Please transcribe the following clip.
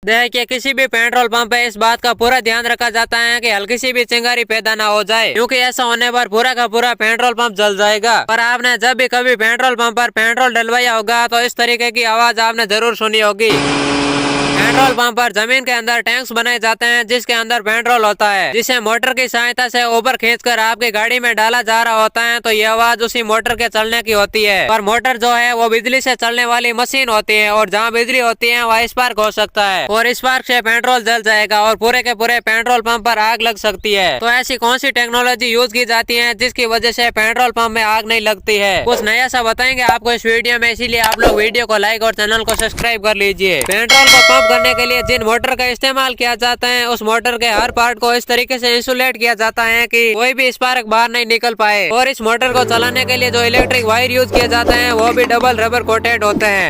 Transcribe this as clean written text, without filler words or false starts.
देखिए, किसी भी पेट्रोल पंप पे इस बात का पूरा ध्यान रखा जाता है कि हल्की सी भी चिंगारी पैदा ना हो जाए, क्योंकि ऐसा होने पर पूरा का पूरा पेट्रोल पंप जल जाएगा। पर आपने जब भी कभी पेट्रोल पंप पर पेट्रोल डलवाया होगा तो इस तरीके की आवाज आपने जरूर सुनी होगी। पेट्रोल पंप पर जमीन के अंदर टैंक्स बनाए जाते हैं जिसके अंदर पेट्रोल होता है, जिसे मोटर की सहायता से ऊपर खींचकर आपकी गाड़ी में डाला जा रहा होता है। तो ये आवाज उसी मोटर के चलने की होती है। पर मोटर जो है वो बिजली से चलने वाली मशीन होती है, और जहाँ बिजली होती है वहाँ स्पार्क हो सकता है, और स्पार्क से पेट्रोल जल जाएगा और पूरे के पूरे पेट्रोल पंप पर आग लग सकती है। तो ऐसी कौन सी टेक्नोलॉजी यूज की जाती है जिसकी वजह से पेट्रोल पंप में आग नहीं लगती है? कुछ नया सा बताएंगे आपको इस वीडियो में, इसीलिए आप लोग वीडियो को लाइक और चैनल को सब्सक्राइब कर लीजिए। पेट्रोल को पंप करने के लिए जिन मोटर का इस्तेमाल किया जाता है उस मोटर के हर पार्ट को इस तरीके से इंसुलेट किया जाता है कि कोई भी स्पार्क बाहर नहीं निकल पाए, और इस मोटर को चलाने के लिए जो इलेक्ट्रिक वायर यूज किए जाते हैं वो भी डबल रबर कोटेड होते हैं।